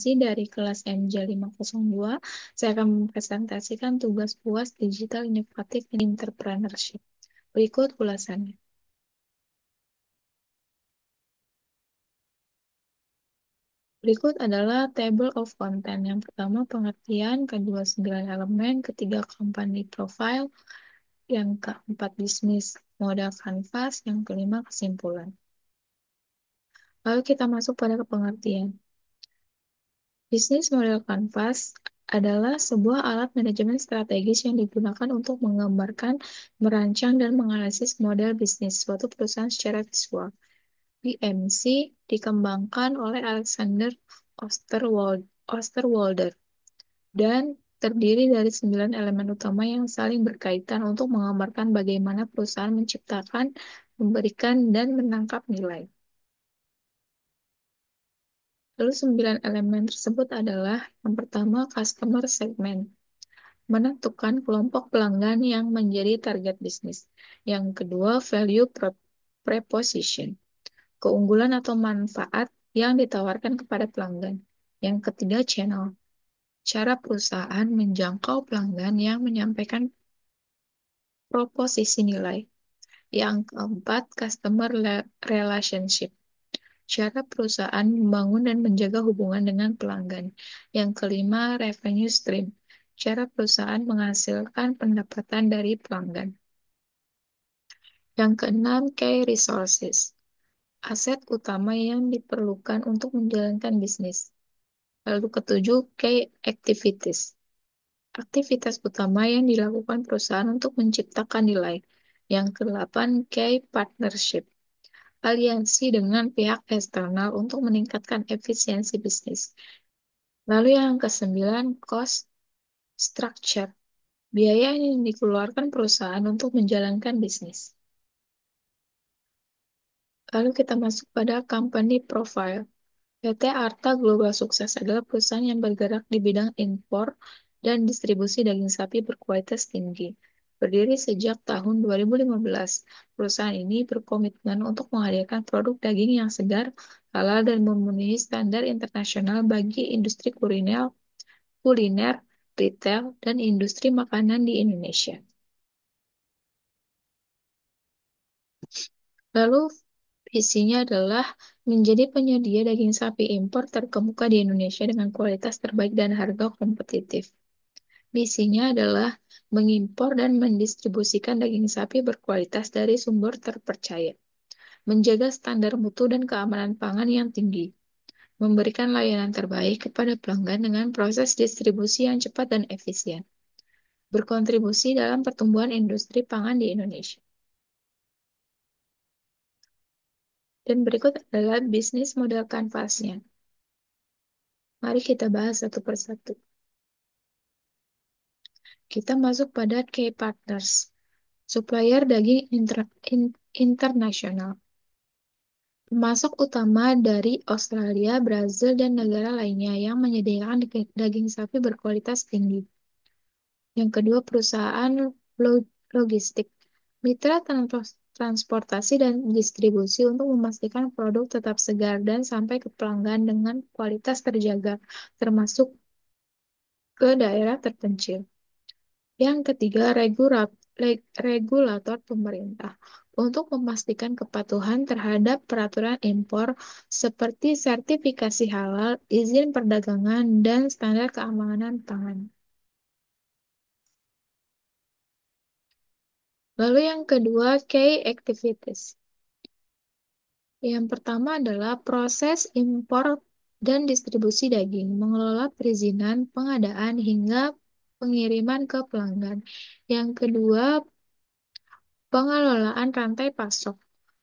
Masih dari kelas MJ502, saya akan mempresentasikan tugas UAS Digital Inovatif Entrepreneurship. Berikut ulasannya. Berikut adalah table of content. Yang pertama pengertian, kedua 9 elemen, ketiga company profile, yang keempat bisnis model canvas, yang kelima kesimpulan. Lalu kita masuk pada pengertian. Bisnis model canvas adalah sebuah alat manajemen strategis yang digunakan untuk menggambarkan, merancang, dan menganalisis model bisnis suatu perusahaan secara visual. BMC dikembangkan oleh Alexander Osterwalder dan terdiri dari 9 elemen utama yang saling berkaitan untuk menggambarkan bagaimana perusahaan menciptakan, memberikan, dan menangkap nilai. Lalu 9 elemen tersebut adalah yang pertama customer segment, menentukan kelompok pelanggan yang menjadi target bisnis. Yang kedua value proposition, keunggulan atau manfaat yang ditawarkan kepada pelanggan. Yang ketiga channel, cara perusahaan menjangkau pelanggan yang menyampaikan proposisi nilai. Yang keempat customer relationship, cara perusahaan membangun dan menjaga hubungan dengan pelanggan. Yang kelima, revenue stream. Cara perusahaan menghasilkan pendapatan dari pelanggan. Yang keenam, key resources. Aset utama yang diperlukan untuk menjalankan bisnis. Lalu ketujuh, key activities. Aktivitas utama yang dilakukan perusahaan untuk menciptakan nilai. Yang kedelapan, key partnership. Aliansi dengan pihak eksternal untuk meningkatkan efisiensi bisnis. Lalu yang kesembilan, cost structure. Biaya yang dikeluarkan perusahaan untuk menjalankan bisnis. Lalu kita masuk pada company profile. PT Arta Global Sukses adalah perusahaan yang bergerak di bidang impor dan distribusi daging sapi berkualitas tinggi. Berdiri sejak tahun 2015, perusahaan ini berkomitmen untuk menghadirkan produk daging yang segar, halal, dan memenuhi standar internasional bagi industri kuliner, retail, dan industri makanan di Indonesia. Lalu visinya adalah menjadi penyedia daging sapi impor terkemuka di Indonesia dengan kualitas terbaik dan harga kompetitif. Misinya adalah mengimpor dan mendistribusikan daging sapi berkualitas dari sumber terpercaya, menjaga standar mutu dan keamanan pangan yang tinggi, memberikan layanan terbaik kepada pelanggan dengan proses distribusi yang cepat dan efisien, berkontribusi dalam pertumbuhan industri pangan di Indonesia. Dan berikut adalah bisnis model kanvasnya. Mari kita bahas satu persatu. Kita masuk pada key partners, supplier daging internasional. Pemasok utama dari Australia, Brazil, dan negara lainnya yang menyediakan daging sapi berkualitas tinggi. Yang kedua, perusahaan logistik, mitra transportasi dan distribusi untuk memastikan produk tetap segar dan sampai ke pelanggan dengan kualitas terjaga, termasuk ke daerah terpencil. Yang ketiga, regulator pemerintah untuk memastikan kepatuhan terhadap peraturan impor seperti sertifikasi halal, izin perdagangan, dan standar keamanan pangan. Lalu yang kedua, key activities. Yang pertama adalah proses impor dan distribusi daging, mengelola perizinan, pengadaan, hingga pengiriman ke pelanggan. Yang kedua, pengelolaan rantai pasok,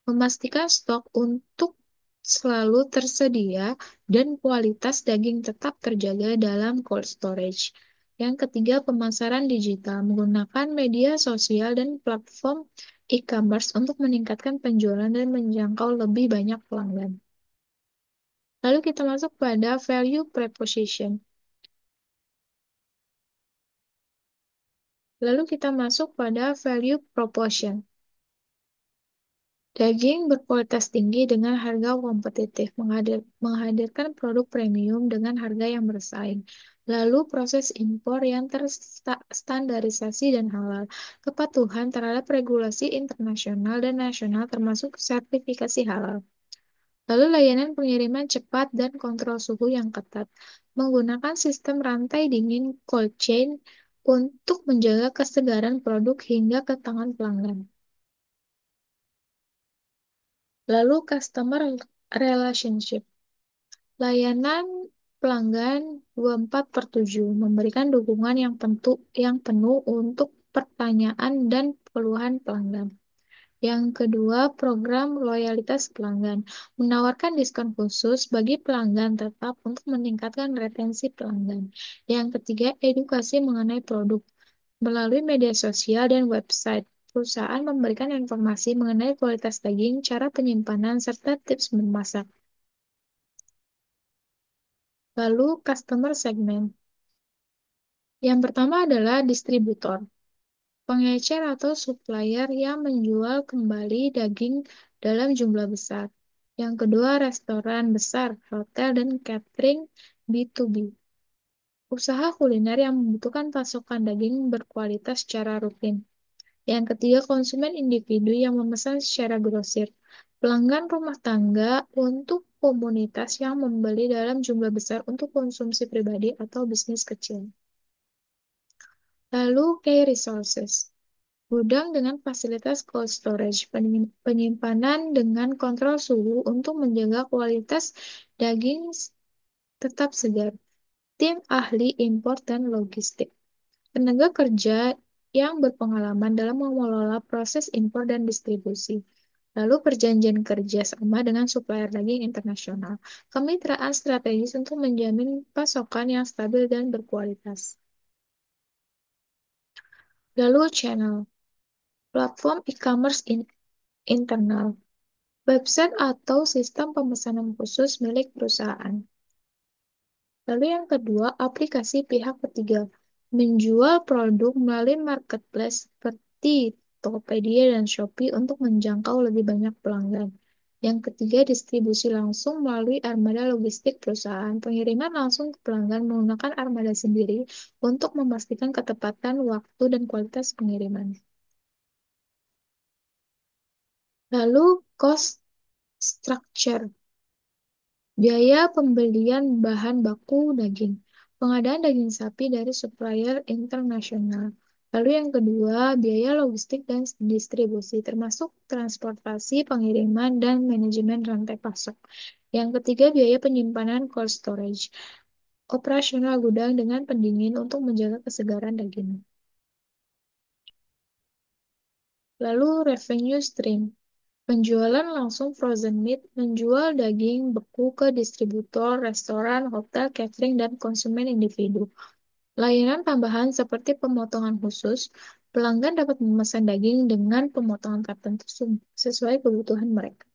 memastikan stok untuk selalu tersedia dan kualitas daging tetap terjaga dalam cold storage. Yang ketiga, pemasaran digital, menggunakan media sosial dan platform e-commerce untuk meningkatkan penjualan dan menjangkau lebih banyak pelanggan. Lalu kita masuk pada value proposition. Lalu kita masuk pada value proposition. Daging berkualitas tinggi dengan harga kompetitif, menghadirkan produk premium dengan harga yang bersaing. Lalu proses impor yang terstandarisasi dan halal, kepatuhan terhadap regulasi internasional dan nasional termasuk sertifikasi halal. Lalu layanan pengiriman cepat dan kontrol suhu yang ketat, menggunakan sistem rantai dingin cold chain untuk menjaga kesegaran produk hingga ke tangan pelanggan. Lalu customer relationship. Layanan pelanggan 24/7 memberikan dukungan yang penuh untuk pertanyaan dan keluhan pelanggan. Yang kedua, program loyalitas pelanggan menawarkan diskon khusus bagi pelanggan tetap untuk meningkatkan retensi pelanggan. Yang ketiga, edukasi mengenai produk melalui media sosial dan website. Perusahaan memberikan informasi mengenai kualitas daging, cara penyimpanan, serta tips memasak. Lalu, customer segment. Yang pertama adalah distributor, pengecer atau supplier yang menjual kembali daging dalam jumlah besar. Yang kedua, restoran besar, hotel, dan catering B2B. Usaha kuliner yang membutuhkan pasokan daging berkualitas secara rutin. Yang ketiga, konsumen individu yang memesan secara grosir. Pelanggan rumah tangga untuk komunitas yang membeli dalam jumlah besar untuk konsumsi pribadi atau bisnis kecil. Lalu, key resources. Gudang dengan fasilitas cold storage, penyimpanan dengan kontrol suhu untuk menjaga kualitas daging tetap segar. Tim ahli impor dan logistik. Tenaga kerja yang berpengalaman dalam mengelola proses impor dan distribusi. Lalu perjanjian kerja sama dengan supplier daging internasional. Kemitraan strategis untuk menjamin pasokan yang stabil dan berkualitas. Lalu channel. Platform e-commerce internal. Website atau sistem pemesanan khusus milik perusahaan. Lalu yang kedua, aplikasi pihak ketiga. Menjual produk melalui marketplace seperti Tokopedia dan Shopee untuk menjangkau lebih banyak pelanggan. Yang ketiga, distribusi langsung melalui armada logistik perusahaan. Pengiriman langsung ke pelanggan menggunakan armada sendiri untuk memastikan ketepatan waktu dan kualitas pengiriman. Lalu, cost structure. Biaya pembelian bahan baku daging. Pengadaan daging sapi dari supplier internasional. Lalu yang kedua, biaya logistik dan distribusi, termasuk transportasi, pengiriman, dan manajemen rantai pasok. Yang ketiga, biaya penyimpanan cold storage. Operasional gudang dengan pendingin untuk menjaga kesegaran daging. Lalu revenue stream. Penjualan langsung frozen meat, menjual daging beku ke distributor, restoran, hotel, catering, dan konsumen individu. Layanan tambahan seperti pemotongan khusus, pelanggan dapat memesan daging dengan pemotongan tertentu sesuai kebutuhan mereka.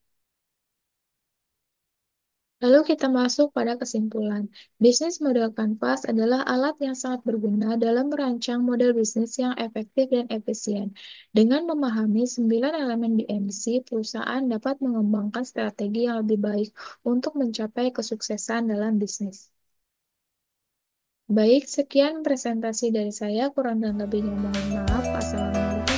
Lalu kita masuk pada kesimpulan. Bisnis model kanvas adalah alat yang sangat berguna dalam merancang model bisnis yang efektif dan efisien. Dengan memahami 9 elemen BMC, perusahaan dapat mengembangkan strategi yang lebih baik untuk mencapai kesuksesan dalam bisnis. Baik, sekian presentasi dari saya. Kurang dan lebihnya mohon maaf. Assalamualaikum.